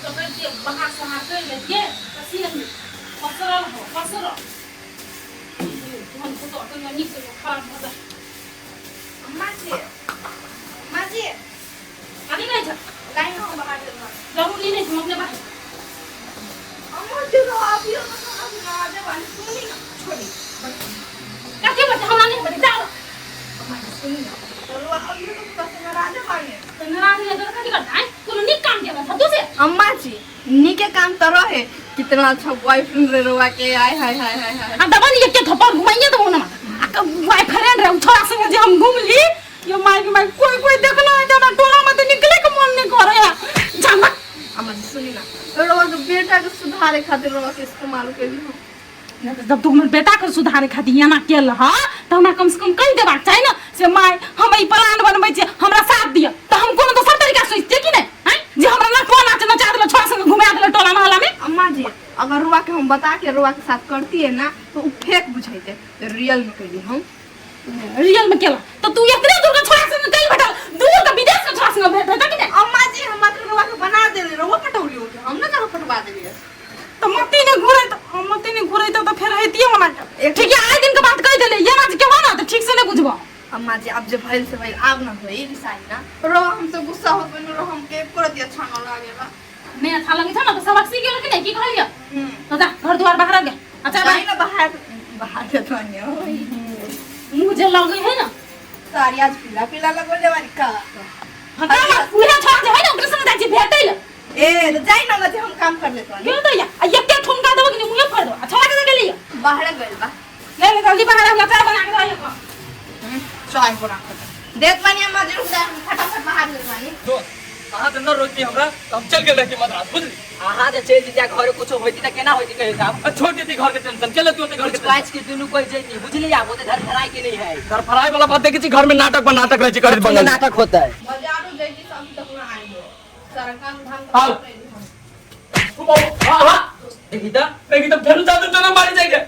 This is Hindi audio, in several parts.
तो कहते बाहर सहार कर लेते कसियन पसरल हो पसरल हम को तो नहीं से खराब हो जाए माजी पानी नहीं था लाइन हो बाहर जरूरी नहीं हम अपने बाहर अम्मा जो आप ये अब राजा वाली सुनी ना छोड़ी कैसे बच्चे हम नहीं बड़े जाओ अम्मा सुनी ना चलो अब ये तो कसम राजा वाली तो नाराज नहीं कर करता है कुल निक काम किया था दूसरे अम्मा जी नी के काम तो रहे कितना अच्छा बॉयफ्रेंड रे रोवा के आय हाय हाय हाय हाय आ दबा नहीं के थप्पड़ घुमाइए तो ना आ बॉयफ्रेंड रे छोरा संग जे हम घूम ली ये माइक में कोई देखना है जना टोला में तो निकले के मन नहीं करे जामा अम्मा जी सुनी ना रोवा के बेटा के सुधारे खातिर रोवा के इस्तेमाल कर ली जब तुम बेटा के सुधारे खातिर यहाँ केल हा तो हमरा कम से कम कह देबाक चाही ना से माय हम ई प्लान बनबै छै हमरा साथ दिया तो हम कोनो दोसर तरीका सोचते कि नहीं हैं जे हमरा ना कोना नाच नचा देला छोरा संग घुमा देला टोला मोहल्ला में अम्मा जी अगर रुआ के हम बता के रुआ के साथ करती है ना तो वो फेक बुझाइते रियल में कही हम रियल में केला तो तू इतने दूर का छोरा संग कहीं बैठा दूर का विदेश का छोरा संग बैठा कि नहीं अम्मा जी हम मतलब रुआ के बना दे रहे रुआ पटौली हो हम ना करो पटवा देबे तो मती ने घुरे तो फिर हेतिए मना ठीक है आए दिन के बात कह देले ये ना के ना तो ठीक से नहीं बुझबो अम्मा जी अब जे भइल से भइल आग ना होई रिसाई ना रुआ हमसे गुस्सा हो गइल रुआ हमके कर दिया अच्छा ना लागेला नहीं अच्छा लगे था ना तो सबक सीख गेल कि नहीं की कहलिया तो जा घर द्वार बाहर गए अच्छा भाई ना बाहर बाहर के तो नहीं मुझे लगे है ना सारी आज पीला पीला लगो लेवारी का हां पूरा छोड़ दे है ना ओकरे संग जाई भेटै ल ए तो जाई ना जे हम काम कर लेतो क्यों तो या एक ठुमका देबो कि मुंह फाड़ दो अच्छा लगे के लिए बाहर गइल बा ले ले जल्दी बाहर हम चाय बना के रहियो चाय बना के देख पानी अम्मा जी रुक जा फटाफट बाहर ले पानी तो अहाँ त न रोकी हमरा हम चल गेल रही मद्रास बुझली अहाँ जे चल जा घर कुछ होइती त केना होइती कहे साहब छोड़ देती घर के टेंशन चले तू अपने घर के काज के दुनु कोई जइती बुझली आप ओते घर धराई के नहीं है घर फराई वाला बात देखी घर में नाटक बन नाटक रही कर बंगल नाटक होता है बाजारो जइती सब तक ना आइबो सारा काम धाम हां हां देखी तो फिर जादू तो ना मारी जाएगा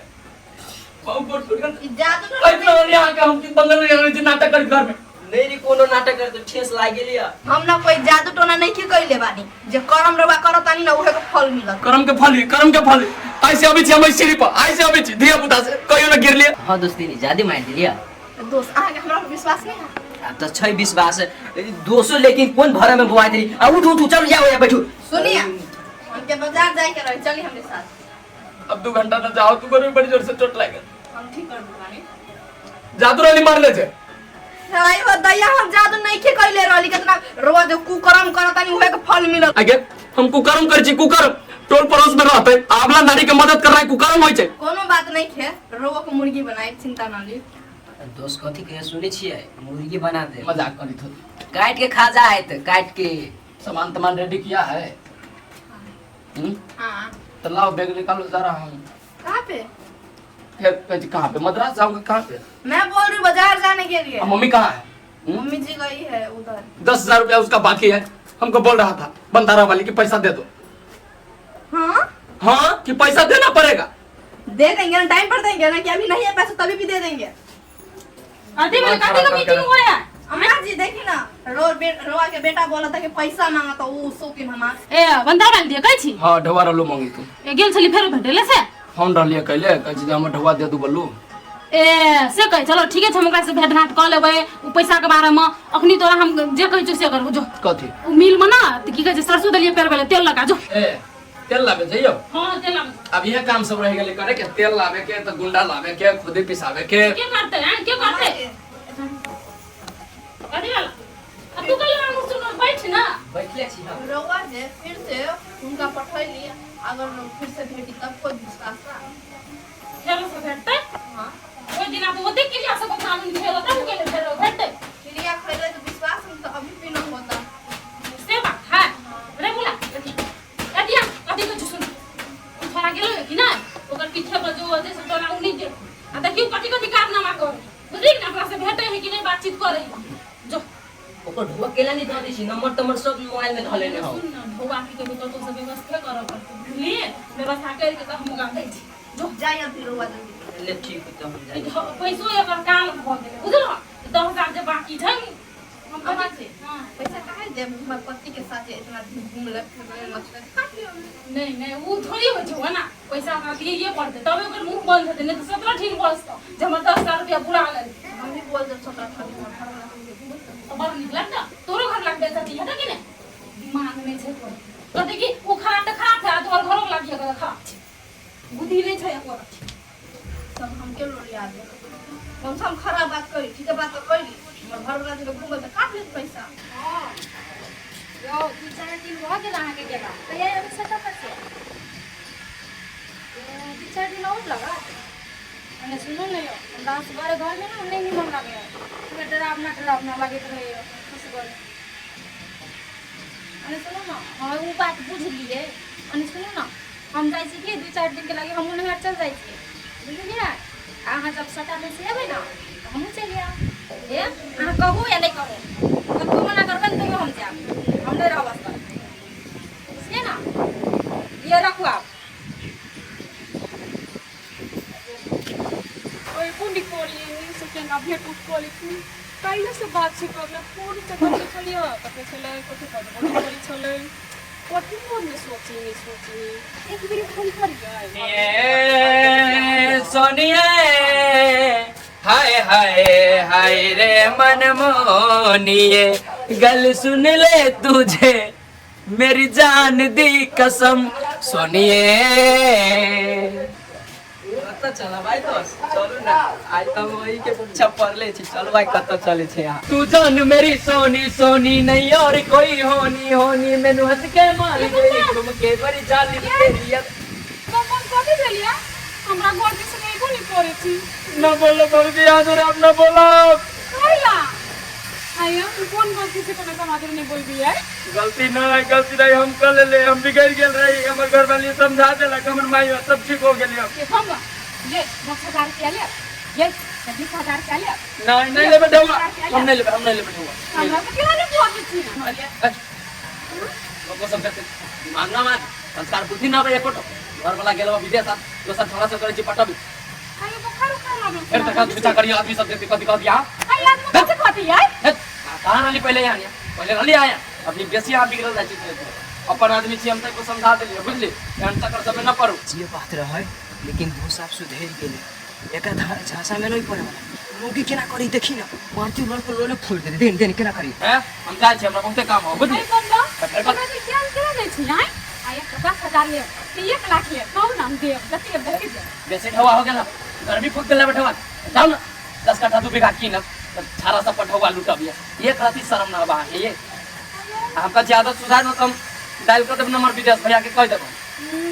बहुत बहुत टूट जादू गया इतना नहीं आके हम बंगल में रही नाटक कर घर में नहीं री कोनो नाटक कर तो ठेस लाग गेली हम ना कोई जादू टोना नहीं की कइले बानी जे करम रवा करतानी ना ओहे के फल मिलत करम के फल ऐसे अभी छी हम सीढ़ी पर ऐसे अभी छी धिया पुता से कहियो ना गिर लिया हां दोस्ती नहीं ज्यादा मार दिलिया दोस्त आगे हमरा पर विश्वास नहीं है अब तो 6 विश्वास दोस्तों लेकिन कौन भरा में बुआ तेरी उठ उठ चल जाओ या बैठो सुनिए हमके बाजार जाए के रहे चली हमरे साथ अब 2 घंटा ना जाओ तू बड़ी बड़ी जोर से चोट लागल हम ठीक कर दुकानी जादू रानी मार ले छे भाई हो दया हम जादू नहीं के कइले रहली कितना रोज कुकर्म करतानी ओहे के फल मिलत आगे हम कुकर्म कर छी कुकर्म टोल पड़ोस में रहते आगला नारी के मदद कर रहा है कुकर्म होय छे कोनो बात नहीं है रोवा को मुर्गी बनाए चिंता ना ली दोस्त कथी कहे सुने छिए मुर्गी बना दे मजाक करी थो काट के खा जा है तो काट के सामान तमान रेडी किया है हां तो लाओ बैग निकालो जरा हम कहां पे फिर कहाँ पे मद्रास जाऊंगा कहाँ पे मैं बोल रही बाजार जाने के लिए मम्मी कहाँ है मम्मी जी गई है उधर 10,000 रुपया उसका बाकी है हमको बोल रहा था बंदारा वाली की पैसा दे दो हाँ हाँ कि पैसा देना पड़ेगा दे देंगे ना टाइम पर देंगे ना कि अभी नहीं है पैसा तभी भी दे देंगे आधी में काटी का मीटिंग हो रहा है अम्मा जी देखी ना रोआ के बेटा बोला था कि पैसा मांगा तो वो शौकीन हमार ए बंदा वाल दिए कहै छी हाँ ढवा लो मांगी तू ए गेल छली फेर भेटेले से फोन रहलिए कहले कह हम ढवा दे दू बोलू ए से कह चलो ठीक है हम ओकरा से भेट घाट क लेबै उ पैसा के बारे में अखनी तोरा हम जे कहै छी से करबो जो कथी उ मिल में ना त की कहै छै सरसों दलिए पेर बेले तेल लगा जो ए तेल लावे जइयो हां तेल लगा अब यह काम सब रह गेले करे के तेल लावे के तो गुंडा लावे के खुदे पिसावे के के करते हैं के करते अरे वाला अब तू कल हम सुन बैठ ना बैठले छी हम रोआ जे फिर से उनका पठैली अगर फिर से भेटी तब कोई विश्वास ना फेर से भेटते हां ओइ दिन आप ओते के लिए सब कानून खेल त उ के फेर भेटते क्रिया खैले तो विश्वास हम तो अभी भी ना होता से बात है रे बोला अदिया अदी को सुन थोड़ा गेल कि ना ओकर पीछे पर जो जैसे तोरा उनी दे आ देखियो कथि कथि कारनामा कर बुझली ना अपना से भेटे है कि नहीं बातचीत करे जो ओकर ढुआ केला नहीं दे दी नंबर तमर सब मोबाइल में धले ने हो भौवा की के तो सब व्यवस्था करब बुझली व्यवस्था करके तो हम गा दै छी जो जाय अभी रोआ जल्दी ले ठीक है तो हम जाई पैसो एकर काम भ गेलै बुझल 10,000 जे बाकी छै अम्मा जी हाँ। पैसा काहे दे हमर पति के साथ इतना घूमले फिरले मछली काट लियो नहीं नहीं वो थोड़ी हो छो ना पैसा हमरा दिए ये पड़ते तब ओकर मुंह बंद होते नहीं तो 17 ठीक बसतो जे हमर 10,000 रुपया बुरा गल हम भी बोल दे छोटा खाली घर वाला हमके तो बाहर निकल ना तोरो घर लग बेचा दी है कि नहीं दिमाग में छे तो कहते कि वो खराब है तोर घरों लाग गया खराब छे बुद्धि नहीं छे एको सब हमके लोरिया दे हम खराब बात करी ठीक है बात तो करी हमर घर वाला जो घूमे त काट ले पैसा यो 2-4 दिन हो गेल अहाँ के गेला तैयारी अभी से कब से 2-4 दिन और लगा अने सुनो न यो हमरा सुबह घर में ना नहीं निमन लागे है डरावना लगे रहे खुश बोल अने सुनो ना हां वो बात बुझ लिए अने सुनो ना हम जाई छी के 2-4 दिन के लागे हम नहर चल जाई छी बुझलिए अहाँ जब सटा में से आबे ना हम चलिए ए अहाँ कहू या नहीं कहू कब मना करबे न तो हम जाब हम नहीं रहब सर से ना ये रखो आप ओए पुंडी कोली से के ना भेट उठ कोली पहले से बात से करले पूरी तक तो चलियो कते चले कते कोली चले कति मन में सोची एक बार फोन कर गए ये सोनिए हाय हाय हाय रे मन मोनिए गल सुन ले तुझे मेरी जान दी कसम सोनिए कत चला भाई तो चलो ना आज तो वही के पूछा पड़ले छी चलो भाई कत चले छे यहाँ तू जान मेरी सोनी सोनी नहीं और कोई होनी मैनू हंस के मार गई तुम के बड़ी जाली तेरी मन कभी भेलिया हमरा घर के संगे एगो नहीं पड़े छी ना बोलो बल्कि याद रे अब ना बोलो कहला आया तू कौन गलती से कोनो समाज नहीं बोल दी है गलती हम कर ले हम बिगड़ गेल रही हमर घर वाली समझा देलक हमर माई सब ठीक हो गेलियो ये हम ये 10,000 रुपया ले ये 20,000 रुपया ले नहीं ले बैठूंगा हम नहीं ले बैठूंगा हमरा तो केना नहीं पहुंच छी लोगों सब कहते मानना मान संस्कार बुद्धि ना बे एको घर वाला गेलो विदेश दोसर छोरा से करे छी पटबी आयो बुखार लगे फिर तक छुटा करियो आदमी सब देखते कथि कहत यहाँ आयो आदमी कथि कहती है कहां वाली पहले यहाँ पहले वाली आया अपनी बेसी यहाँ बिगड़ल जाय छी अपन आदमी छी हम तक को समझा देलिए बुझली एहन तक सब न पड़ो ये बात रहे लेकिन वो साफ सुधर गेले एक झांसा में नहीं पड़े वाला लोगी केना करी देखी ना मारती लड़ को लोले फूल दे देन केना करी हैं हम जाय छी हमरा बहुते काम हो बुझली हमरा के क्या केना दे छी हैं आया 50,000 ले 1 लाख ले कौ नाम दे जति देखि दे बेसी ढवा हो गेला गर्मी फूक गेला बैठवा जाओ ना 10 कट्ठा दू बीघा की ना छारा सब पठवा लुटबिया एक राती शर्म ना बा ये हमका ज्यादा सुधार न कम डायल कर देब नंबर विदेश भैया के कह देब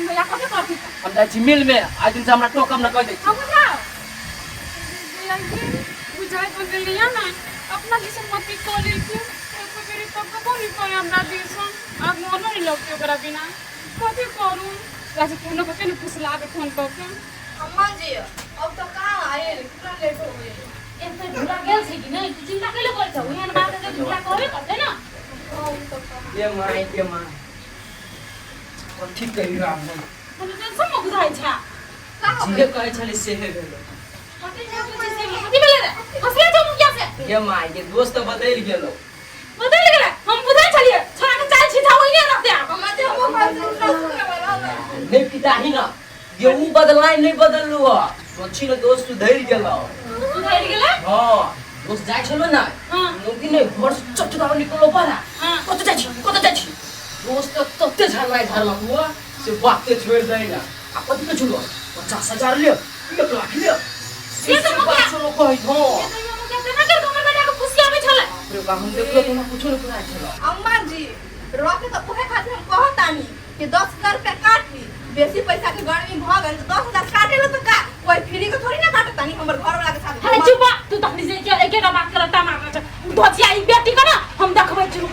भैया कथि करती हम जाय छी मिल में आज दिन से हमरा टोकम न कह दे हम जाओ बुझाई तो गेलिया ना अपना किस्म मत कोली के तो मेरी तब को नहीं कोई हमरा दिस अब मन नहीं लगते ओकरा बिना कथि करू वैसे कोनो को केन पुछला के फोन करके अम्मा जी अब तो कहां आए कितना लेट हो गए एते भूला गेल छै कि नहीं तू चिंता कैले कर छ ओहन बात है भूला कहबे करते ना ये मां और ठीक कही रहा हम तने टेंशन में बुझाई छ जे कहे छले से है कथि भेले रे हंसले छ मुखिया से ये मां ये दोस्त बदल गेलो बदल गेले हम बुझाई छलिए छोरा के चाल छिथा ओइने रखते अम्मा जी हम बात नहीं पिता ही ना ये ऊ बदलाई नहीं बदललु सोची न दोस्त सुधर गेलो सुधर गेले हां दोस्त जाय छलो ना हां नोकी नहीं घर से चटचटा निकलो पारा हां कत जाय छी दोस्त तत्ते झरलाई झरला हुआ से बातें छोड़ देना आ कथि के छुलो 50,000 ले 1 लाख ले ये तो मुखिया चलो कहि दो ये तो मुखिया से ना कर हमर बेटा को खुशी आवे छले रे का हम देखलो तो कुछ नहीं पुराय छलो अम्मा जी रोके तो ओहे खातिर हम कहतानी कि 10,000 रुपया काट ली बेसी पैसा के गर्मी भ गइल तो 10,000 काटे लो तो का कोई फ्री के थोड़ी ना काटतानी हमर घर वाला के साथ अरे चुप तू तखनी से के एकेटा बात करता मार छ धोचिया ई बेटी का ना हम देखबै छु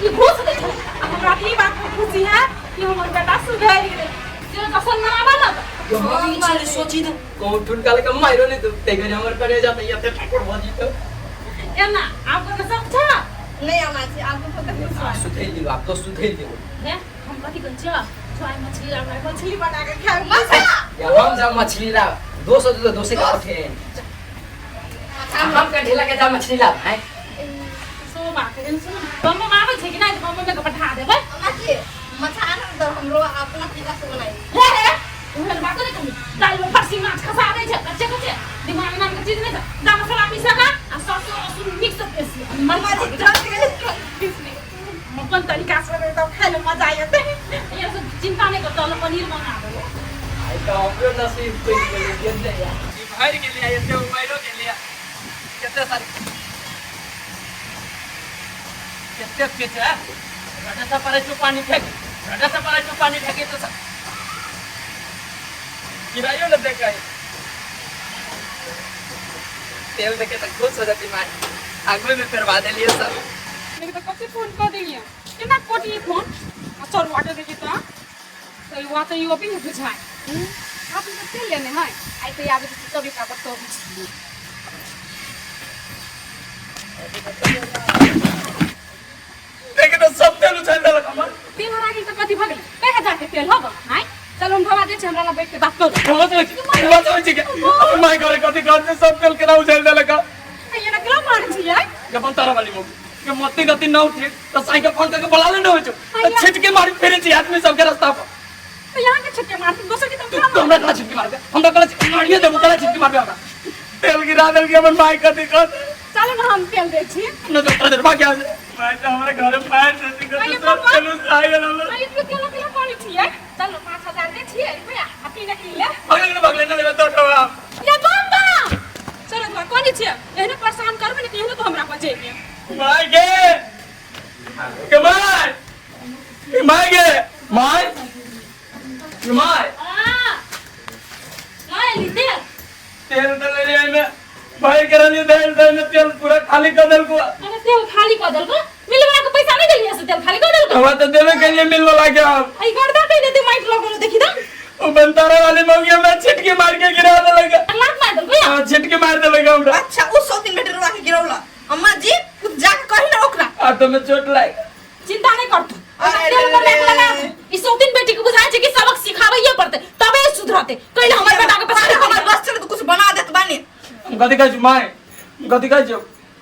ई घुस दे छ हमरा ई बात में खुशी है कि हमर बेटा सुधर गेले जे जसन मनाबा ना यो हम इच्छा सोची दो कौन ठुनकाले का माइरो नहीं तो ते घर हमर करे जाते ये ते ठाकुर भजी तो एना आपको न सब छ नहीं अम्मा जी आपको पता है सुधेल दियो आप तो सुधेल दियो ने हम कथि कहै छ छोरा मछली हमरा मछली बना के खाए मसा या हम जा मछली ला 200 दे 200 का उठे हम का ढेला के जा मछली ला है सो बात है सुन बम मावे छै कि नहीं बम में के बैठा देबे अम्मा जी मछान तो हमरो अपना तरीका से बनाई हे उहर बात नहीं कमी दाल में फरसी माछ खसा दे छै कच्चे कच्चे दिमाग नाम के चीज नहीं छै दा मसाला पीसा का आ सरसों लहसुन मिक्स पेसी अम्मा जी चल अपन तरीका से तो खाए में मजा आते ये सब चिंता नहीं करता लो पनीर बना दो आई तो हमरो नसीब कोई गेले गेले यार ई भर गेले आ एते मोबाइलो गेले केते सारी केते केते रडा सा परे चु पानी फेंके तो सब गिरायो न देखाई तेल देखे तो खुश हो जाती मां आगू में करवा दे लिए सब मेरे तो कब से फोन कर दिया कितना कोटी फोन चल वाटर देखी तो वाटर यू भी बुझाए आप तो चल लेने हैं आई तो याद कभी का तो देखे तो सब तेल उछाल दे लगा मन तेल हरा के तो कथी भगले कहे जाके तेल होगा हैं चल हम भवा दे छ हमरा बैठ के बात कर बहुत हो के अब माय करे कथी कहते सब तेल केना उछाल दे लगा ये ना गला मार छी है जब हम तारा वाली मोगी के मत्ती गति न उठे तो साइकिल फोन करके बुला लेने हो तो छिटके मारी फेरे छी आदमी सबके रास्ता पर तो यहाँ के छक्के मार दोसर की तू हमरा कला छिटके मार दे हम कला छिटके मारिए दे कला छिटके मार दे हमरा तेल गिरा दे के अपन माय कथी कहते चलो ना हम तेल दे छी न तो तेरे भाग क्या मैं तो हमारे घर में पैर से सब चलो साइकिल हम आई तो केला पानी छी है चलो 5000 दे छी रुपया अपनी न की ले भाग लेने ले तो ठवा या बम्बा चलो तो कोनी छी एने परेशान करबे न केहनो तो हमरा बचे के माय के माय हां लीते तेल ले ले में भाई करनी तेल पूरा खाली कर देल को अरे तेल खाली कर देल को मिलवा के पैसा नहीं देलिए से तेल खाली कर देल को हवा तो देवे के लिए मिल वाला क्या आई गर्दा कह देते माइक लगो देखी दा वो बंतारा वाली मौगी में छिटके मार के गिरा दे लगा लात मार देल को हां छिटके मार दे लगा हमरा अच्छा उस 100 दिन बेटर के गिरौला अम्मा जी कुछ जाके कहि ना ओकरा आ तो मैं चोट लाग चिंता नहीं कर तू तेल पर लेके लगा इस 100 दिन बेटी को बुझाए छै कि सबक सिखावैये पड़ते तबे सुधरते कहले हमर बेटा के पछाड़ी हमार बस चले तो कुछ बना देत बानी गति का माय गति का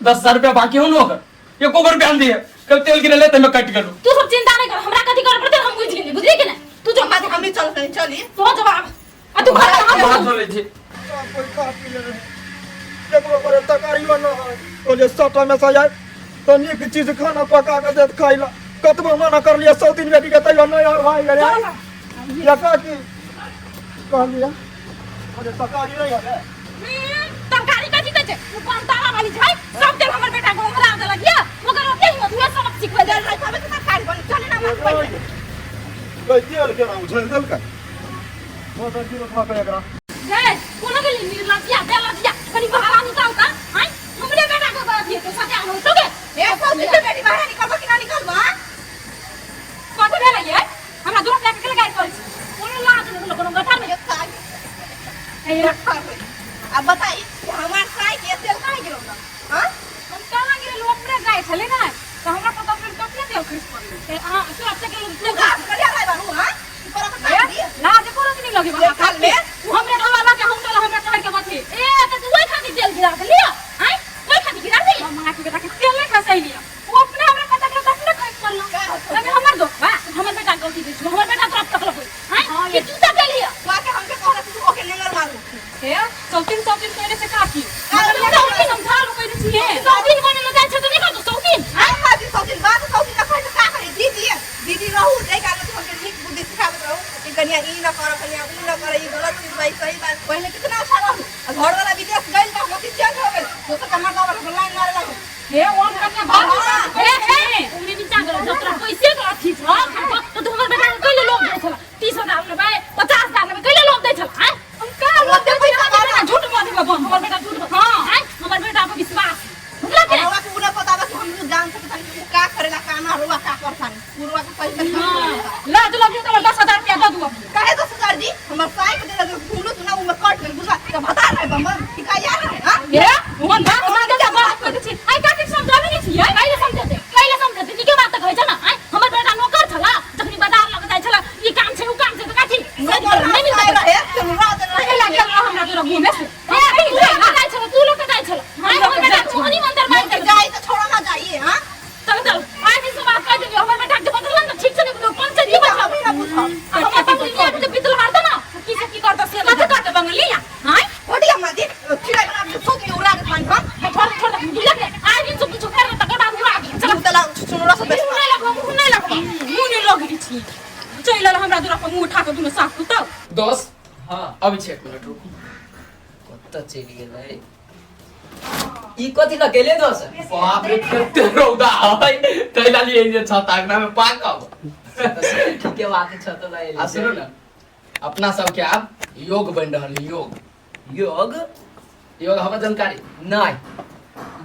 10,000 रुपया बाकी हो न होकर ये कोकर बयान दिए कल तेल गिरे ले मैं कट करूं तू सब चिंता नहीं कर हमरा कथि कर पड़ते हम बुझ गेली बुझली कि नहीं तू जो अम्मा जी हम भी चल कहीं चली तो जवाब आ तू घर बात हम बोले छी कोई काफी ले देखो पर तकारियो न हो जे सटा में सजाए तो नीक चीज खाना पका के देत खाइला कतबो मना कर लिया 100 दिन बेटी के तैयो नहीं और भाई गया या का की कह लिया अरे तकारी नहीं है तरकारी कथि कहै छै उ पंतारा वाली छै सब तेल हमर बेटा को हमरा दे लगिया मगर ओते ही तू सबक सिखबै दे चल तबे तो तरकारी बन चले ना मत पहिले कोई तेल के ना उछल दल का बहुत किलो खा के एकरा जय कोनो के लिए निर्लजिया दे लगिया कनी बाहर निकालता हैं हमरे बेटा को कर दिए तो सजा हो तो के ए सब दिन बेटी बाहर निकलबो कि ना निकलबो कथि भेलै ये हमरा दूर लेके के लगाइ कर कोनो लाज नहीं कोनो गठा में ए रखा अब बताई हमार साई के तेल काहे गिरौला हां हम कहां गिरे लोग अपने जाए छले ना तो हमरा पता फिर कब तेल खरीद पड़ले हां तू अच्छा के तू घास करिया लाई बाबू हां ऊपर का काट दिए लाज करो कि नहीं लगे ले खा ले हमरे ढवाला के हम चल हमरे कह के बची ए त तू वही खाती तेल गिरा दे लिया हैं वही खाती गिरा दे मंगा के बेटा के तेल नहीं खसाई लिया वो अपने हमरा पता के दस ना खरीद पड़ला लगे हमर दो बा हमर बेटा गलती दे हमर बेटा तरफ तक लगो हैं कि तू तक लिया तू आके हमके कहला तू ओके लेंगर मारू हे चौथिन कहले से काकी मतलब सौती समझा लो कहै छिए सौती बने न जाय छ त नहीं कर सौती हां हाजी 100 दिन बाद 100 दिन का का करी दीदी रहू दे का तो हमके ठीक बुद्धि सिखावत रहू कि कन्या ई न कर कन्या ऊ न कर ई गलत चीज भाई सही बात पहले कितना अच्छा रहू घर वाला विदेश गइल का मती चेंज हो गेल तो का मर्दा वाला लाइन मारे लागो हे वो कन्या बात हे उन्हें विचार करो जतरा पैसे का अथी छ तो तू हमर बेटा के कइले लोग दे छला 30,000 में भाई 50,000 में कइले लोग दे छला हैं हम का लोग दे पैसा झूठ बोल के बन हमर बेटा झूठ हां हैं हमर बेटा पे विश्वास बुझला के हमरा के उना पता बा कि हम लोग जान सकत हनी का करेला का ना रुआ का करथानी पूर्वा के पैसा लाज लगे तो 10,000 रुपया दे दूंगा काहे 10,000 जी हमर साई के दे दे फूलो तू ना उमे कट गेल बुझला तो बता रहे बम्मा कि का यार है हां हे मन बात मांगे जा बात कर छी आई का के समझावे नहीं छी काइले समझते निके बात कहै छ ना हैं हमर बेटा नौकर छला जखनी बाजार लग जाय छला ई काम छै उ काम छै त काठी नहीं मिलता रहे चलो रात रहे लगे हमरा तोरा घूमे से हे जाय छला तू लोग जाय छला हां हमर बेटा छोनी मंदिर मार के जाई तो छोड़ा ना जाइए हां चल हमरा दूरा पर मुंह उठा के दुनो साफ तो दोस्त हाँ अभी 1 मिनट रुको। कत्ता चलि गेलै ई कथि लकेले दोस बाप रे कते रौदा है तैला लिए जे छतागना में पाकब। ठीक है बात छ तो लाई आ सुनो ना, अपना सब के अब योग बन रहल है, योग योग हमरा जानकारी नहीं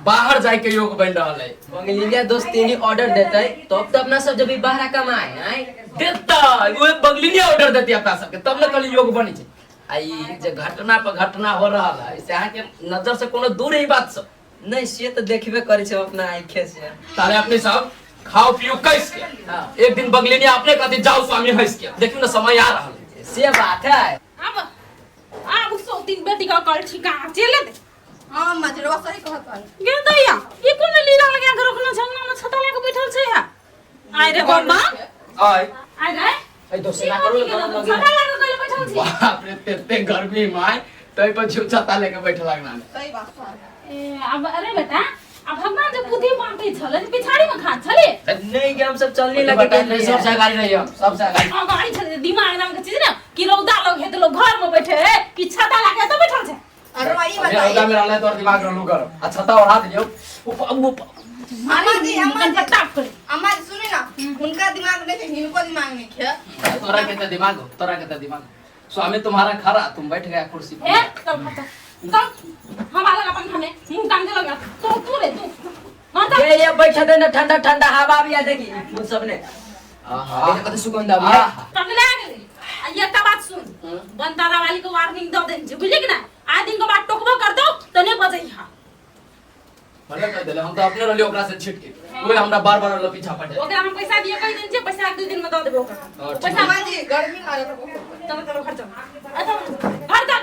बाहर जाए के योग बन रहल है। बंगलिया दोस्त तेनी ऑर्डर देते तब तो अपना सब जब बाहर कमाए आई देता वो बंगली ऑर्डर देती अपना सबके तब न कल योग बनी छै। आई जे घटना पर घटना हो रहल है से अहाँ के नजर से कोनो दूर ही बात सब नहीं से तो देखबे करे छै अपना आंखें से तारे अपने सब खाओ पियो कैस के। हाँ। एक दिन बंगली अपने कहते जाओ स्वामी हंस के देखियो ना समय आ रहल है। से बात है अब सो तीन बेटी का कल ठिकाना चले दे हां मजरवा सही कहत बानी गे दैया ई कोन लीला लगा के रखना छंगना में छता लेके बैठल छै है। आइ रे बम्मा आय आइ रे ए दोस्त ना करो गरम लगे छता लेके कल बैठल छै। बाप रे तेते गर्मी में तई पर छता लेके बैठल लगना। सही बात है ए अब अरे बेटा अब हमरा जे बुद्धि बांटे छले पिछाड़ी में खा छले नहीं कि हम सब चलने लगे लगे सब से गाड़ी रही है, सब से गाड़ी गाड़ी छले दिमाग नाम के चीज ना कि रौदा लोग है तो लोग घर में बैठे है कि छता लगा तो बैठल छै। अरे भाई रौदा बताइए में रहले तोर दिमाग रहलू कर आ छता ओढ़ा दियो अम्मा जी ताप करे अम्मा जी सुने ना उनका दिमाग नहीं है इनको दिमाग नहीं है तोरा के दिमाग तोरा के दिमाग स्वामी तुम्हारा खरा तुम बैठ गया कुर्सी ए पर। तब हमारा अपन खाने मुंह टांग के लगा तो तू रे तू हां तब ये बैठा देना ठंडा ठंडा हवा भी आ देखी उन सब ने आहा देखा कते सुगंध आ तब ले गेले आ ये का बात सुन बनतारा वाली को वार्निंग दो देन छै बुझली कि ना आ दिन के बाद टोकबो कर दो तो नहीं बजैहा भले कह देले हम तो अपने रहली ओकरा से छिट के ओए हमरा बार-बार लो पीछा पड़े। ओकरा हम पैसा दिए कई दिन छै पैसा 1-2 दिन में दे देबो ओकरा पैसा अम्मा जी गर्मी लागे तो चलो खर्च घर का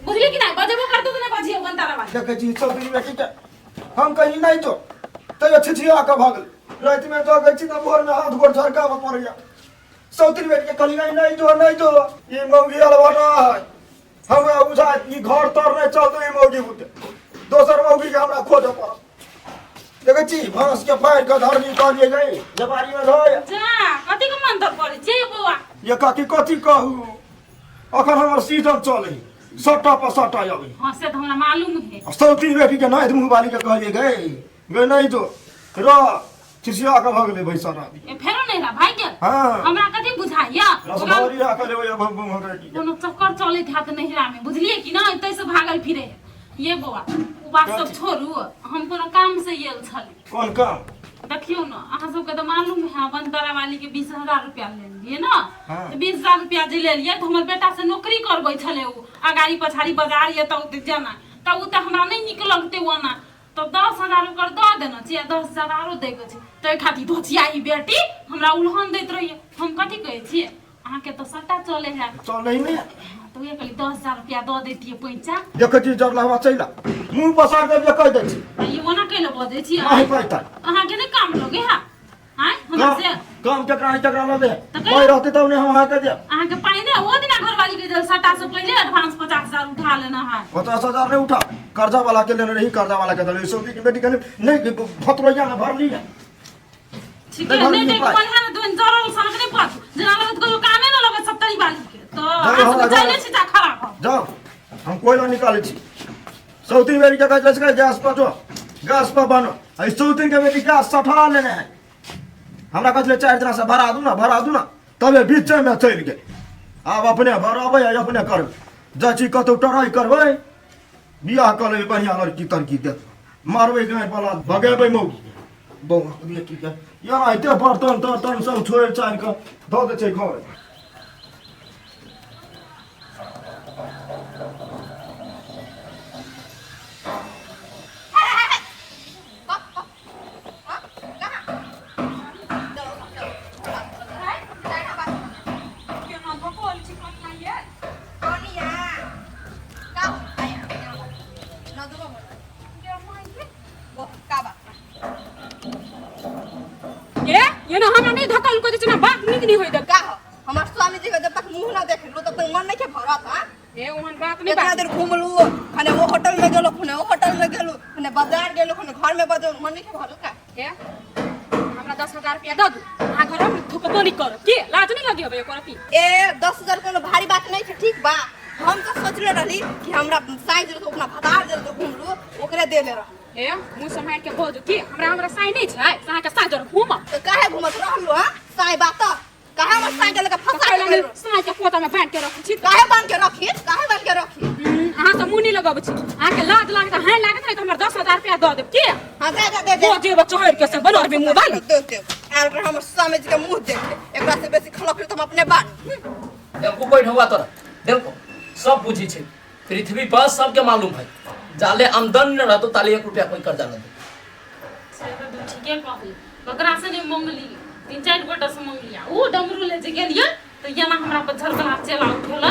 बुझली कि ना बजेबो कर दो तो नहीं बजियो बनतारा वाली देखे छी चौधरी बेटी के हम कहीं नहीं तो तैयो छिछिया के भागल रात में तो गई छी तो भोर में हाथ गोड़ झरका में पड़ गया चौधरी बेटी के कहीं नहीं तो ये मौगी अलवाना है हमरा बुझा ई घर तर नहीं चौधरी मौगी बुते दोसर मौगी के हमरा खोज पड़ देखे छी भैंस के पैर के धर निकालिए गई जबारी में धोय जा कथि के मन तर पड़े छै बौआ ये कथी कहू अखन हमर सीजन चले सट्टा पर सट्टा आवे हां से तो हमरा मालूम है सौती बेटी के नहीं मुंह वाली के कहलिए गए नहीं तो र चिसिया के भगले भैसा रादी ए फेरो नहीं रहा भाई के हां हमरा कथि बुझाइया रसभरी आ करे ओए भगरे कोनो चक्कर चले था तो नहिरा में बुझलिए कि ना तै से भागल फिरे है ये बौआ उ बात सब छोड़ू हम कोनो काम से येल छली कौन काम देखियो ना अहाँ सबके तो मालूम है बनतारा वाली के 20,000 रुपया ले लिए ना हाँ। तो 20,000 रुपया जे ले लिए तो हमर बेटा से नौकरी करबै छले उ अगाड़ी पछाड़ी बाजार ये तो जाना तो उ तो हमरा नहीं निक लगते वना तो 10,000 ओकर दऽ देना छै 10,000 आरो दै के छै तै खातिर धोचियाई बेटी हमरा उल्हन दैत रहिए हम कथि कहै छियै अहाँ के तो सट्टा चले है चल नहीं तो ये कली 10,000 रुपया दऽ दैतिए पैसा देखे छी जब लहवा चला मुंह पसार दे कह दे छी आ ये ओना कैले बजै छी नहीं पाइता अहाँ के नहीं काम लगे है हां हमरा से काम टकरा न दे तो कही- कोई रहते तब ने हम अहाँ के दे अहाँ के पाई ने ओ दिना घरवाली के जल सट्टा से पहले एडवांस 50,000 उठा लेना है 50,000 नहीं उठा कर्जा वाला के लेने रही कर्जा वाला के दे सौती की बेटी के नहीं फतरोया में भर लिया ठीक है नहीं नहीं कोन है दोन जरूर सड़क नहीं पास जना लगत कोई कामे न लगत 70 वाली के तो जाओ, अहाँ जाओ, जाने जाओ। छी जा खराब हो जाओ हम कोयला निकाले छी सौती बेटी के कहै छै गैस पर जो गैस पर बनो आई सौती के बेटी गैस सठा लेने है हमरा कहले 4 दिन से भरा दू ना तबे बीच में चल गए आब अपने भराबै आ अपने करबै जाची कतौ टराई करबै बियाह कर लेबै बढ़िया लड़की तरकी दे मारबै गाय वाला भगेबै मौगी बहु बेटी के या एते बर्तन तन सब छोड़ छाड़ के दऽ दे छै घर केना भगवान छी कन्या ये ये ना हमरा नहीं धक्का उनको देना बात निक नहीं होई दे हमार स्वामी जी के जब तक मुंह ना देखलू तब तक मन नहीं के भरत हां ए ओहन बात नहीं इतना बात देर घूमलू खने वो होटल में गेलो खने वो होटल में गेलू खने बाजार गेलो खने घर में बजो मन नहीं के भरत का ए हमरा 10,000 रुपया दे दू आ घर में थुकबो नहीं कर के लाज नहीं लगी हबे करती ए 10,000 कोनो भारी बात नहीं है, ठीक बा। हम तो सोचले रही कि हमरा साइज तो अपना भतार दे तो घुमरू ओकरे दे ले रह। ए मुंह संभाल के बोल के हमरा साई नहीं छै साहा के साथ घूम तो काहे घुमत रहलु हां? साई बात काहे हमर साइकिल के फंसा के ले साई के पोता में बांध के रख छी काहे बांध के रखी? काहे बांध के रखी? अहाँ तो मुंह नहीं लगाब छी अहाँ के लाज लागत है लागत है तो हमरा 10,000 रुपया दे देब के हां दे दे वो जे बच्चा हर के से बनो अभी मुंह बांध दे आर पर हमर समझ के मुंह देख एकरा से बेसी खला फिर तुम अपने बांध। देखो कोई ढुआ तोरा देखो सब बुझी छे पृथ्वी पर सबके मालूम है जाले आमदन न रहतो ताले 1 रुपया कोई कर्जा न दे से तो ठीके कहली बकरा से नहीं मंगली 3-4 गोटा से मंगलिया ऊ डमरू ले जे गेलिया तो yana हमरा पर झरकला चला उठेला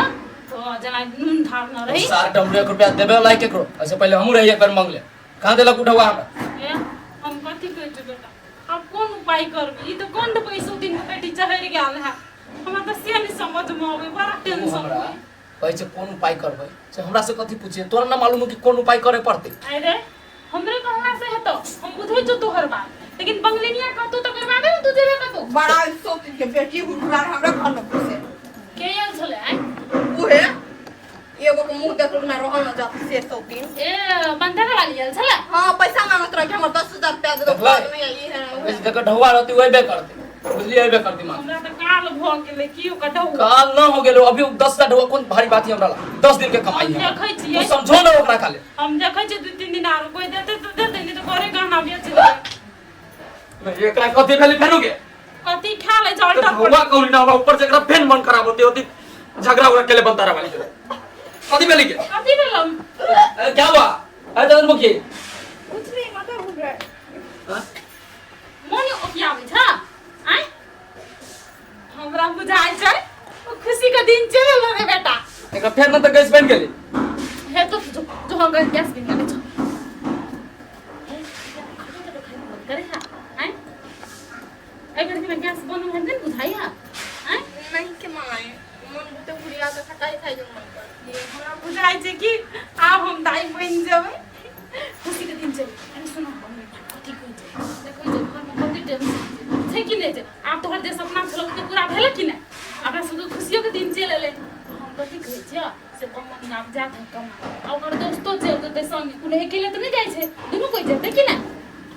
तो जना नून धार न रही सार डमरू 1 रुपया देबे लायक केकरो ऐसे पहले हमू रही एक बार मांग ले कहां देलक उठवा हमरा ए हम कथि कहै छै बेटा अब कौन उपाय करबी ई तो कोन पैसा दिन में बेटी चढ़ गेल है हमरा तो से नहीं समझ में आवे बड़ा टेंशन हमरा होई कहै छै कोन उपाय करबै से हमरा से कथि पूछिए तोरा ना मालूम हो कि कोन उपाय करे पड़ते अरे हमरे कहना से है तो हम बुझै जो तोहर बात लेकिन बंगलिनिया कहतो तो करवाबे तू जेबे कहतो बड़ा सोच के बेटी हुड़ुरा हमरा घर में घुसे के आयल छले आई उहे एगो के मुंह देख ना रहल न जात से सौतीन। ए बंधक वाली आयल छले हां पैसा मांगत रह के हमर 10,000 रुपया दे दो बाद में ई है वैसे देखो ढौआ रहती वही बे करते बुझलिए वही बे करती मां हमरा त काल भ गेले कियो कटौ काल न हो गेलो अभी 10 ढौआ कोन भारी बात है हमरा ला 10 दिन के कमाई है देखै छियै तू समझो ना ओकरा खाले हम देखै छियै 2-3 दिन आरो कोई देते तो दे देनी तो घरे गहना बेच ले एकरा कथि भेली फेनु के कथि खा ले जल्टा ढौआ कौली ना हमरा ऊपर से एकरा फेन मन खराब होते होती झगड़ा उगड़ा केले बनता रहा वाली कथि भेली के कथि भेलम क्या हुआ अरे चंद्र मुखी कुछ नहीं माता घूम रहा है। मोनी ओपियाबै छ आइ हमरा बुझाइ छै ओ खुशी के दिन चलल रे बेटा एकरा फेन न त गैस बन गेली हे तो जो हम गैस बिन गेले छ करे हा आइ ए बेर के गैस बनू है दिन बुझाइ हा आइ नहीं के माए मन तो बुढ़िया के खटाई खाई जो मन कर ये हमरा बुझाइ छै कि आब हम दाई बन जेबै खुशी के दिन चल अरे सुनो हम कथि कहै छै देखै जे घर में कथि टेंशन छै कि नै छै आब तोहर जे सपना छलो से पूरा भेल कि नै अपना सब खुशियों के दिन चल एले हम कथि कहै छियै से कम आब जा के कम ओकर दोस्तो चल जेतै संग कुने अकेले त नै जाइ छै दुनू कोई जेतै कि नै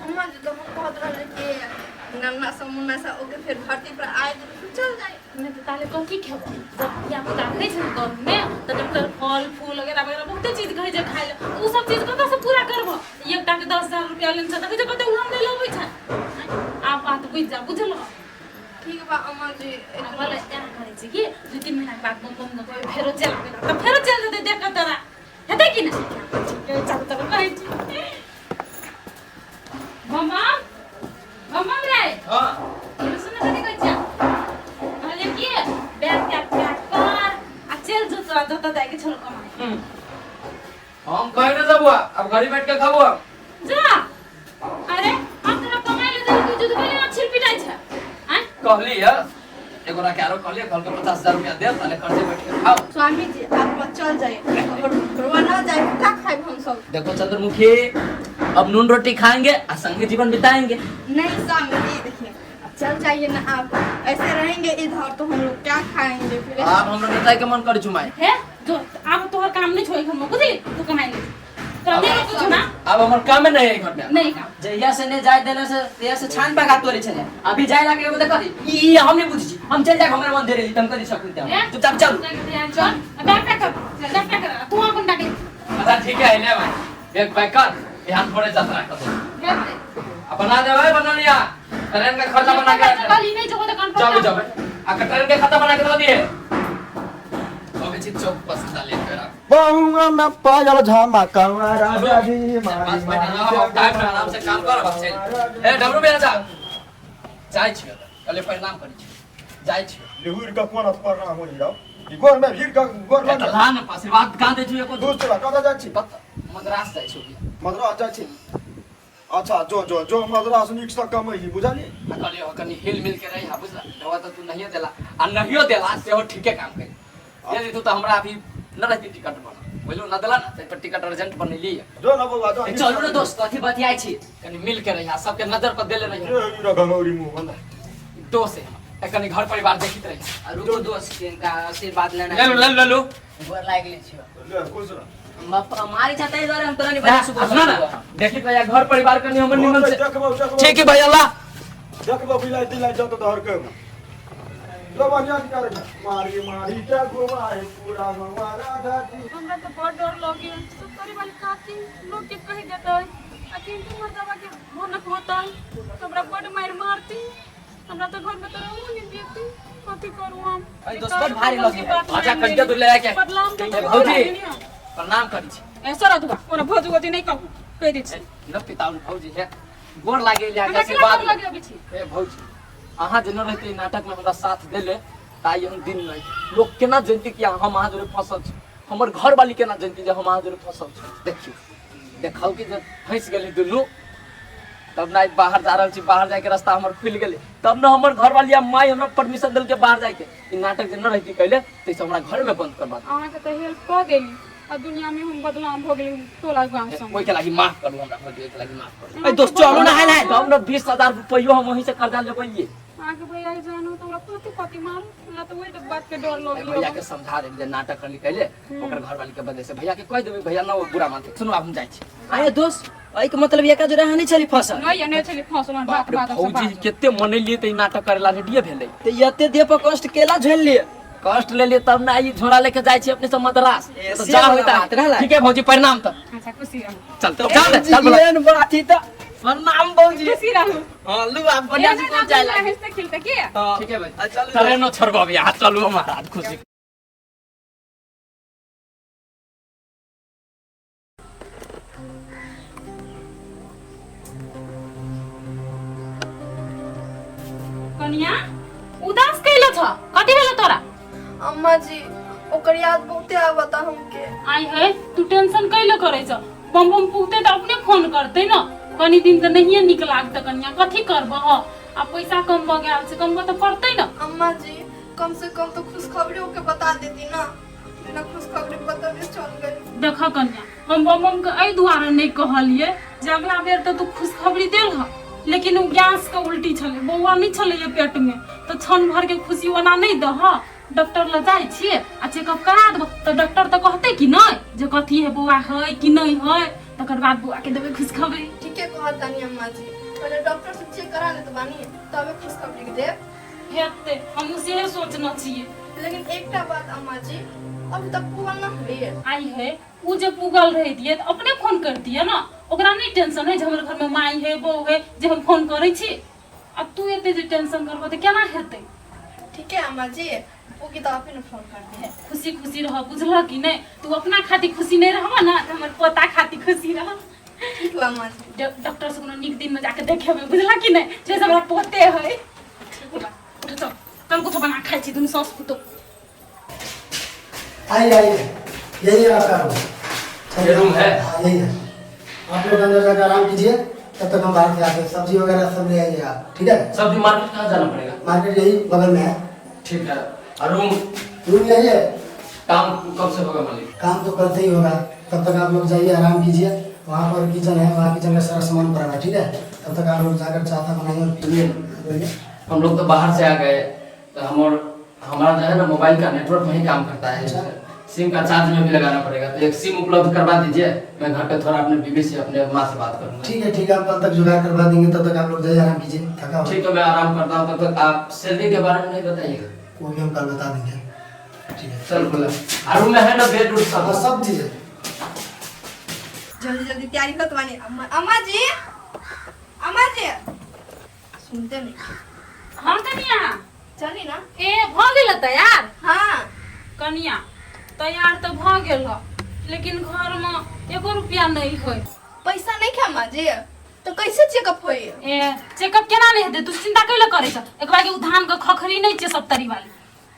अम्मा जी तो हम कहत रहले कि नन्ना समुन्ना सा ओके फिर धरती पर आए तो चल जाए नै त ताले कथि खेबो जब या पुता रहै छै घर में त डॉक्टर फल फूल वगैरह वगैरह बहुते चीज कहै छै खाइ ले उ सब चीज कतऽ से पूरा करबो एकटा के 10,000 रुपया लेन छ त कहै छै कतऽ हम नै लबै छै आप बात बुझ जा बुझलो ठीक बा अम्मा जी वाला क्या करे छै कि 2-3 महीना के बाद बम बम कोई फेरो चल गेला त फेरो चल जेतै देख के तोरा हेतै कि नै चल तोरा कहै छी मम्मा मम्मा रे हां सुन कथि कहै छै कहले कि बैग के पैक कर आ चल जो तोरा जतऽ जाय के छल कमाई हम कहि न जबुआ अब घरी बैठ के खाबो जा अरे हम तोरा कमाई ले दे तू जुद के छिल पिटाई छै हैं कहली है एगो ना क्यारो कहली कल के 50,000 रुपया दे ताले कर्जे बैठ के खाओ स्वामी जी आप मत चल जाइए और घरवा ना जाए क्या खाए हम सब देखो चंद्रमुखी अब नून रोटी खाएंगे और संगे जीवन बिताएंगे नहीं स्वामी जी देखिए अब चल जाइए ना आप ऐसे रहेंगे इधर तो हम लोग क्या खाएंगे फिर आप हमरा बताए के मन कर चुमाए है जो अब तोहर काम नहीं छोई हम बुझली तू कमाई ले तोरा नहीं कुछ ना अब हमर काम में नहीं है घर में नहीं काम जहिया से ने जाय देले से तेया से छान पका तोरे छले अभी जाय लागे एगो देख ई हम नहीं बुझी हम चल जाय हमरा मन देरे तुम करी सकू ते चुपचाप चल चल बैग पैक कर तू अपन डाके अच्छा ठीक है ले भाई एक पैक कर ध्यान थोड़े यात्रा कर दो अपना दे भाई बना लिया ट्रेन का खर्चा बना के कल नहीं जो तो जाओ जाओ आ ट्रेन के खाता बना के दे दिए अबे चित चौक पसंद आ ले तेरा बहुआ में पायल झामा कौआ राजा जी बस बैठा रहो टाइम में आराम से काम कर बस ए डमरू बेरा जा जाय छियो कले परिणाम करी छियो जाय छियो लिहुर का कोन पर ना होई जाओ ई गोर में भीड़ का गोर लग लान आशीर्वाद का दे छियो को दूर चला कदा जा छी मद्रास जाय छियो मद्रास जा छी अच्छा जो मद्रास निक से कमई बुझाली कले कनी हिल मिल के रही हा बुझला दवा तो तू नहीं देला आ नहीं देला से हो ठीके काम कर यदि तू तो हमरा अभी न रहती टिकट बना बोलो ना दला ना पर टिकट अर्जेंट बन ली जो ना बउआ जो चलू ना दोस्त कथी बतियाई छी कनी मिल के रही सबके नजर पर देले रही ये गंगौरी मुंह बंदा दोस्त है कनी घर परिवार देखित रही रुको दोस्त इनका आशीर्वाद लेना ले लो ले लो गोर लागले छियो ले खुश रह हमारी छाता द्वारा हम तोरा नहीं बता सुना ना देखित भैया घर परिवार कनी हमर निमन से देखबो ठीक है भाई अल्लाह देखबो बिलाई दिलाई जत तो हर के लो बढ़िया कर मारी मारी के घुमाए पूरा गंगा घाटी हमरा तो बड़ डर लगे सब करे वाली काकी लोग के कह देते अकिन तुम मर्दवा के भनक होता हमरा बड़ मार मारती हमरा तो घर में तो रहू नहीं देती कथी करू हम अरे दोस्त बड़ भारी लगे आजा कहिया तो ले के बदलाम तो भौजी प्रणाम करी छी ऐसा रहतुआ कोनो भौजी गोजी नहीं कहू कह दै छी न पिताउ भौजी है गोर लागे ले हमरा के केना आशीर्वाद डर लगे अभी छी ए भौजी अहाँ जे न रहते नाटक में हमरा साथ देले ताई हम दिन नहीं लोग केना जानती कि हम अहाँ जोरे फसल छी हमर घर वाली केना जानती जे हम अहाँ जोरे फसल छी देखियो देखाओ कि जब फंस गेली दुल्लू तब ना बाहर जा रहल छी बाहर जाके रास्ता हमर खुल गेले तब न हमर घर वाली माई हमरा परमिशन देल के बाहर जाके ई नाटक जे न रहती कहले तैसे हमरा घर में बंद करबा अहाँ के तो हेल्प कर देली आ दुनिया में हम बदनाम हो गेली टोला गांव सब कोई के लागी माफ करू हमरा भौजी के लागी माफ करू ए दोस्त चलो ना है तब न 20000 रुपया हम वहीं से कर्जा लेबइए आगे भैया के जानू तो हमरा कथी कथी मारू ना तो वही तो बात के डर लगे भैया के समझा दे जे नाटक करली कहले ओकर घर वाली के वजह से भैया के कह देबे भैया ना वो बुरा मानते सुनो अब हम जाई छी आए दोस्त आई के मतलब ये का जोरा नहीं चली फसल नहीं नहीं चली फसलन बाप बात रे बात भौजी केते मनैलिए त ई नाटक करेला रेडियो भेलै तो यते दे पर कष्ट केला झेल लिए कष्ट ले लिए तब ना ई झोरा लेके जाई छी अपने से मद्रास तो से जा वाला होता बात रहला। ठीक है भौजी प्रणाम त अच्छा खुशी रहू चल तो जा ले, चल बोला। जीवन बाती तो प्रणाम भौजी खुशी रहू हां लू आप बढ़िया से पहुंच जाए लागे हंसते खेलते के ठीक है भाई चलो चले न छोड़बो अभी हाथ चलू महाराज खुशी कनिया उदास कैलो छ कथी भेलो तोरा अम्मा जी ओकर याद बहुते आवता हमके आई है तू टेंशन कैलो करे छ बम बम पुगते त अपने फोन करते न कनी दिन त नहीं निक लागत कनिया कथी करबह आ पैसा कम भ गेल से कम त पड़तै न अम्मा जी कम से कम तो खुशखबरी ओके बता देती ना बिना खुशखबरी बतावे चल गई देख कन्या हम बम के एहि दुआरे नहीं कहलिए जे अगला बेर तो तू खुशखबरी देल ह लेकिन उ गैस के उल्टी छले बौआ नहीं छले पेट में तो छन भर के खुशी ओना नहीं दह डॉक्टर ल जाय छिए आ चेकअप करा देब तो डॉक्टर तो कहते कि नहीं जे कथी है बौआ है कि नहीं है तकर बाद बौआ के देबे खुशखबरी ठीक है कहत तानी अम्मा जी पहले डॉक्टर से चेक करा ले तो बानी तबे खुशखबरी के देब हेते हम उसे सोचना चाहिए लेकिन एकटा बात अम्मा जी अभी तक पूरा ना हुए आई है उ जे पुगल रही दिए तो अपने फोन कर दिए ना ओकरा नहीं टेंशन है जे हमर घर में माई है बहू है जे हम फोन करै छी अब तू एते जे टेंशन करबो त केना हेतै ठीक है अम्मा जी वो की तो आपने फोन कर दिया खुशी खुशी रह बुझल कि नहीं तू अपना खातिर खुशी नहीं रहबा ना त हमर पोता खातिर खुशी रह ठीक है अम्मा जी डॉक्टर से कोनो निक दिन में जाके देखेबे बुझल कि नहीं जैसे हमरा पोते है उठ चल कल कुछ बना खाई छी तुम सॉस पुतो आइए आइए यही है आपका रूम ये रूम है? हाँ यही है आप लोग अंदर जाकर आराम कीजिए तब तक हम बाहर से आते हैं सब्जी वगैरह सब ले आइए आप ठीक है सब मार्केट कहाँ जाना पड़ेगा मार्केट यही बगल में है ठीक है और रूम रूम यही है काम कब से होगा मालिक काम तो कल से ही होगा तब तक आप लोग जाइए आराम कीजिए वहाँ पर किचन है वहाँ किचन का सारा सामान पड़ा है ठीक है तब तक आप लोग जाकर चाहता बनाइए और पीजिए बोलिए हम लोग तो बाहर से आ गए तो हमारा जो है ना मोबाइल का नेटवर्क वहीं काम करता है सिम का चार्ज में भी लगाना पड़ेगा तो एक सिम उपलब्ध करवा दीजिए मैं घर पे थोड़ा अपने बीवी से अपने माँ से बात करूंगा ठीक है आप कल तक जुगाड़ करवा देंगे तब तक आप लोग जाइए आराम कीजिए थका हो ठीक है मैं आराम करता हूँ तब तक आप सैलरी के बारे में नहीं बताइएगा वो भी हम कल बता देंगे ठीक है चल बोला और रूम में है ना बेड रूम हाँ सब सब चीज़ें जल्दी जल्दी तैयारी कर तुम्हारी अम्मा जी सुनते नहीं हां कनिया चली ना ए भ गेल तैयार हाँ कनिया तैयार तो भ गेल ह लेकिन घर में एको रुपया नहीं है पैसा नहीं क्या अम्मा जी तो कैसे चेकअप होई ए चेकअप केना नहीं हेतै तू चिंता कैले करे छ एक बार के उ धान के खखरी नहीं छै 70 वाली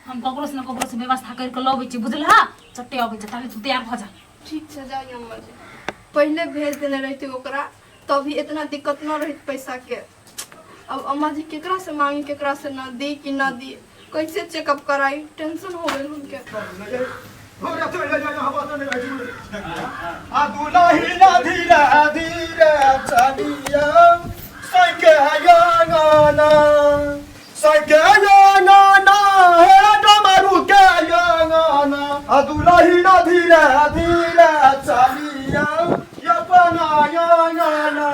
हम ककरो से न ककरो से व्यवस्था कर के लबै छी बुझलहा चट्टे अबै छ ताले तू तैयार भ जा ठीक से जाइए अम्मा जी पहले भेज देने रहती ओकरा तभी इतना दिक्कत न रही पैसा के अब अम्मा जी केकरा से मांगी केकरा से न दी कि न दी कैसे चेकअप कराई टेंशन हो गई हमके घोड़ा चल जा यहाँ बात नहीं रही आ दुलाही ना धीरे धीरे चलिया सके यांगना है डमरू के यांगना आ दुलाही ना धीरे धीरे चलिया अपना यांगना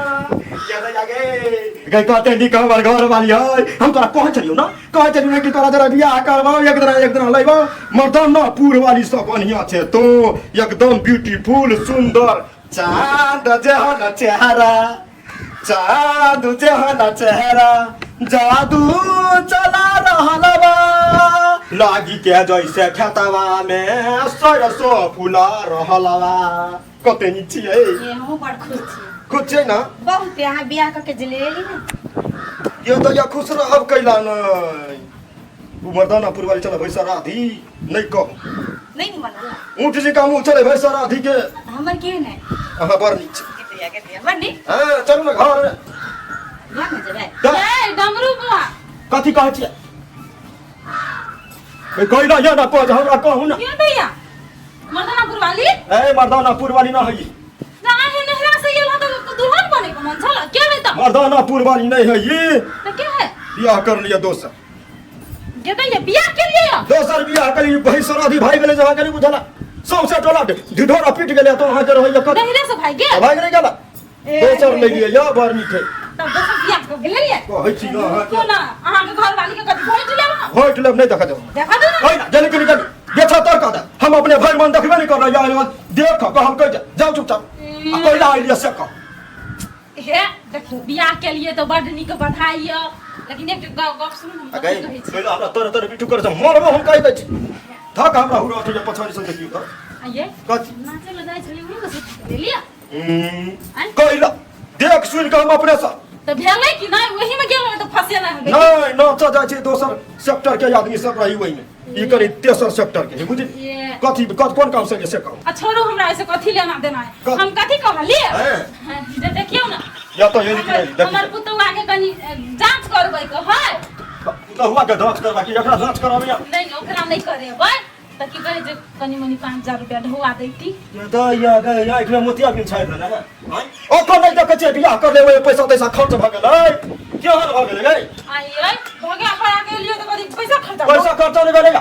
गई कहते नहीं कहर घर वाली है हम तोरा कह चलियो ना कह चलियो ना कि तोरा जरा बियाह करवाओ एक दिन लइबो मर्दानापुर वाली सब बढ़िया छे तो एकदम ब्यूटीफुल सुंदर चांद जहन चेहरा जादू चला रहल बा लागी के जैसे खेतवा में सरसों फूला रहल बा कते नी छिए ये हम बड़ खुश छी खुद छै ना बहुत यहाँ बियाह करके जलेली ना ये तो या खुश रहब कैला नहीं उ मर्दानापुर वाली चले भैसा राधी नहीं कह नहीं मनला ऊँट जी का मुँह चले भैसा राधी के हमर के ने हाँ बड़ नीचे के बन्नी हाँ चलू ना घर घर में जेबै ए डमरू बुआ कथी कहै छियै कैला या ना पज हमरा कहू ना क्यों भैया मर्दानापुर वाली ए मर्दानापुर वाली ना है जहाँ है नहरा से ये तो दुल्हन बने को मन छला क्या है तो मर्दानापुर वाली नहीं है ये तो क्या है बियाह कर लिया दोसर ये तो ये बियाह के लिए या दोसर बियाह कर लिए भई सराधी भाई गेले जहाँ करी बुझला सौसे टोला ढिढोरा पीट गेले तो वहाँ के रहिए कत नहरा से भाई गया भाई गेले गेला दोसर ले लिए या बार मीठे तब दोसर बियाह को गेले लिए कहै छी ना अहाँ क्यों ना अहाँ के घर वाली के कभी भोट ले वहाँ होइट लेब नहीं देखा दो देखा दो ना होय ना जल्दी के निकल देखा तर का हम अपने भाई मन देखबे नहीं कर रहा है देख कहम कह जाओ चुपचाप आ कोई ला आइलिया से का हे देखियो बियाह के लिए तो बड़ निक बधाई है लेकिन एक गप सुन हम अगे कहै छी पहिला हमरा तर बिटू कर जा मरबो हम कहि दै छी थक हमरा हुरो उठे पछाड़ी से देखियो त आइए कथी नाचे ल जाय छली उनी को ले लिया कहिला देख सुन के हम अपने से तो भेलै कि नहीं वही में गेल तो फसे ना गई नहीं न त जाय छै दोसर सेक्टर के आदमी सब रही वही में ई करी तेसर सेक्टर के बुझी ये कथी कौन काम से से कहो आ छोड़ो हमरा ऐसे कथी लेना देना है कथी? हम कथी कहलिए हैं? जे देखियो ना या तो ये नहीं हमर देख पुतवा के कनी जांच करबै के है तो हुआ के जांच करबा की एकरा जांच कराबे नहीं ओकरा नहीं करेबै त की करे जे कनी मनी 5000 रुपया ढोआ देती ये तो या एकरा मोतिया बिन छाड़ देना है ओ को नहीं देखे छै बियाह कर लेबै पैसा तैसा खर्च भ गेलै केहन भ गेलै गै आइए भगे पड़ा के लिए तो कदी पैसा खर्चा पैसा खर्च नहीं भेलै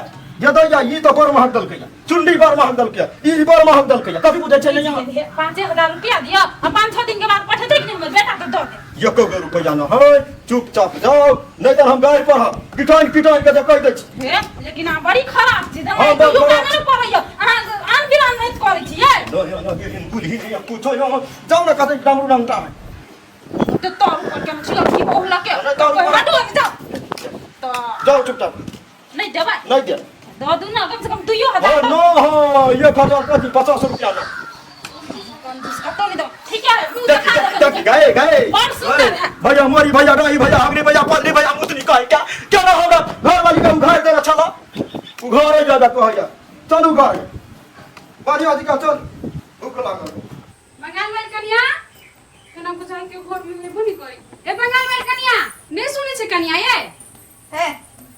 ये तो या ई तो बड़ महक दल के चुंडी बड़ महक दल के ई बड़ महक दल के कभी बुझै छै नहीं 5000 रुपया दियो आ 5-6 दिन के बाद पठेतै कि नहीं हमर बेटा के दो दे एको गो रुपया न है चुपचाप जाओ नहीं तो हम गाय पर पिटाई के जे कह दै छी हे लेकिन आ बड़ी खराब छी हाँ, दवाई बड़ तो खराब काने पड़ैया अहाँ आन बिरान नहीं करै छियै न बुलही या पूछो जाओ ना कतै डामरू डंगटा में तो तोर ऊपर के मछली की बोहला के अरे तोर ऊपर- हटो जाओ तो जाओ चुपचाप नहीं देबै नहीं दे दो दू ना कम से कम 2000 हाँ दो नो हाँ ये खर्चा कथी 50 रुपया ना कौन जिसका तो नहीं दो ठीक है मुंह दिखा दो देख गए गए बड़ सुंदर है भैया हमारी भैया रही भैया हमरी भैया पत्नी भैया मुतनी कहे क्या ना होगा घर वाली का उघाड़ देना चला उघाड़े ज्यादा कह जा चल उघाड़ बाजी बाजी का चल भूख लागल बंगाल वाली कन्या केना बुझाई के घर में लेबो नहीं करी ए बंगाल वाली कन्या नहीं सुने छे कन्या ये है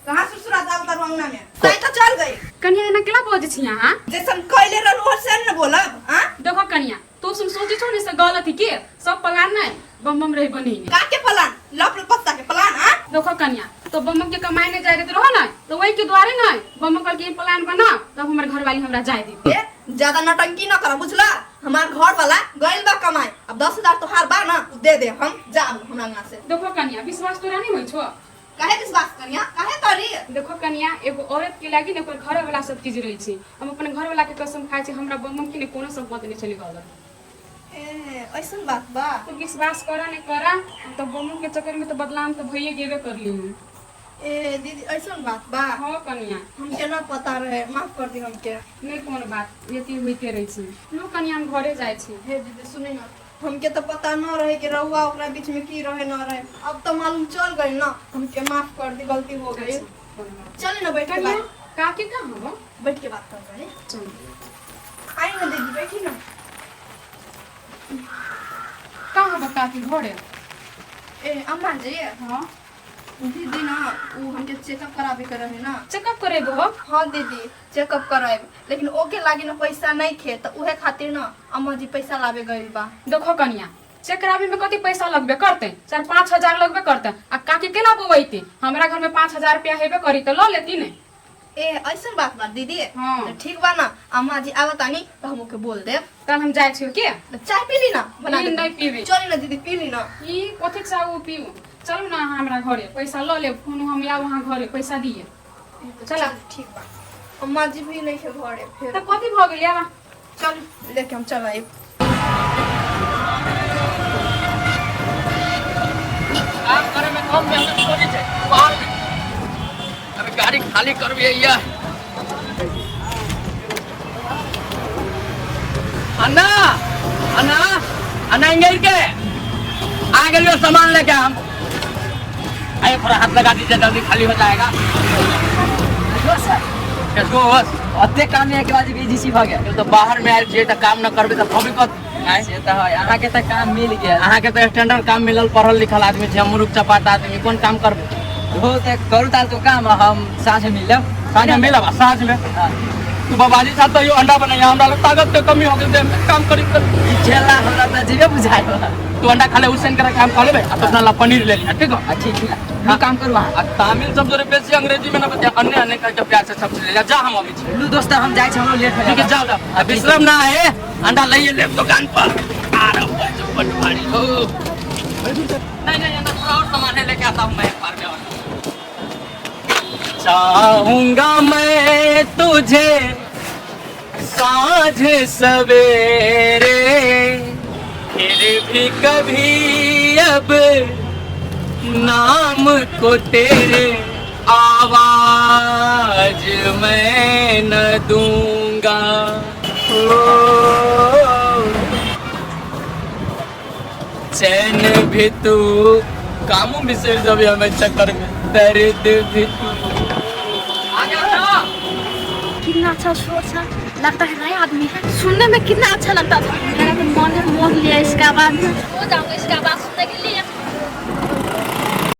कहाँ सुसुरा दाल तर अंगना में ताई तो चल गई कन्या एना केला बोझ छी यहां जैसन कइले रहू हसन न बोलब हां देखो कन्या तो सुन सोची छो ने से गलत ही के सब पलान नहीं बम बम रही बनी का के प्लान लप पत्ता के प्लान हां देखो कन्या तो बम के कमाई ने जाए रहो ना तो वही के द्वारे ना बम कल के प्लान बना तब हमर घर वाली हमरा जाए दी ए ज्यादा नटंकी न कर बुझला हमार घर वाला गइल बा कमाई अब 10000 तोहार बा ना उ दे दे हम जाब हमरा गांव से देखो कन्या विश्वास तोरा नहीं होई छो काहे विश्वास करिया काहे करी देखो कन्या एगो औरत के लागी ने ओकर घर वाला सब चीज रही छी हम अपन घर वाला के कसम खाइ छी हमरा बम के ने कोनो संपत्ति नहीं चली गलत ए ऐसन बात बा तो विश्वास करा नहीं करा तो बम के चक्कर में तो बदलाम तो भइए गेबे कर ली ए दीदी ऐसन बात बा हो कन्या हमके ना पता रहे माफ कर दी हमके नहीं कोनो बात ये ती होइते रही छी लो कन्या हम घरे जाय छी हे दीदी सुनी ना हमके तो पता न रहे कि रहुआ ओकरा बीच में की रहे न रहे अब तो मालूम चल गई ना हमके माफ कर दी गलती हो गई चल ना बैठ के कन्या बात काकी का हो बैठ के बात कर रहे चल आई ना दीदी बैठी ना कहाँ बता के घरे ए अम्मा जी हाँ दीदी ना वो हमके चेकअप करावे के रहे ना। चेकअप करेबो हो? हाँ दीदी चेकअप कराएब, लेकिन ओके लागी ना पैसा नहीं खे तो उहे खातिर ना अम्मा जी पैसा लावे गइल बा। देखो कनिया, चेक करावे में कति पैसा लगबे करते, 4-5 हजार लगबे करते। आ काकी केना बोवैती? हमरा घर में 5,000 रुपया हेबे करी तो ल लेती ने। ए ऐसा बात बा दीदी। हाँ। तो ठीक बा ना, अम्मा जी आवतानी तो हम ओके बोल देब। कल हम जाए छियो के? तो चाय पी ली ना, बना ई दे। नहीं पीबी। चली ना दीदी पी ली ना। ई कथि चाहू पीऊ? चलू ना हमरा घरे, पैसा ल ले, फोन हम या वहां घरे पैसा दिए। चला ठीक बा। अम्मा जी भी नहीं है घरे फिर। त कथि भ गेल यावा? चल लेके हम चल आए। काम करे में कम मेहनत करी छे बाहर में। अरे गाड़ी खाली करबे या अन्ना अन्ना अन्ना इंगेर के आ गए सामान लेके हम। आए थोड़ा हाथ लगा दीजिए, जल्दी खाली हो जाएगा। इसको बस अते काम है के बाद बीजीसी भ गया। तो बाहर में आए जे त काम न करबे त भभी कत आए से त है अहाँ के त काम मिल गया। अहाँ के तो स्टैंडर्ड काम मिलल, पढ़ल लिखल आदमी छे, मुरुख चपाट आदमी, कौन काम करबे? हो त करू ताल तो काम हम साँझ मिलब। साँझ में मिलब साँझ में। तू बाबाजी साथ तो यो अंडा बनाया, हमरा लोग ताकत के कमी हो गई, काम करी कर। खेला हमरा त जीवे बुझाय बा। तू अंडा खा ले, उसन करे काम कर लेबे, अब अपना ला पनीर ले लिया, ठीक है? ठीक है। हम काम करू वहाँ। तमिल शब्द रे बेसी अंग्रेजी में ना बता, अन्य अन्य का जो प्यार से सब ले जा। जा हम अभी छी। लू दोस्त हम जाय छ, हमरो लेट हो ठीक है जाओ जाओ। अब विश्राम ना है, अंडा लाइए ले दुकान पर। आ रहा हूँ जो पटवारी हो। नहीं अंडा थोड़ा और सामान है, लेके आता हूँ मैं एक बार में। और चाहूंगा मैं तुझे साँझ सवेरे, फिर भी कभी अब नाम को तेरे आवाज मैं न दूंगा। चैन भी तू, कामों में से जब हमें चक्कर में, दर्द भी तू। कितना अच्छा शोर था, लगता है नया आदमी है। सुनने में कितना अच्छा लगता था, मेरा तो मन मोह लिया इसका आवाज। हो जाऊंगा इसका आवाज सुनने के लिए।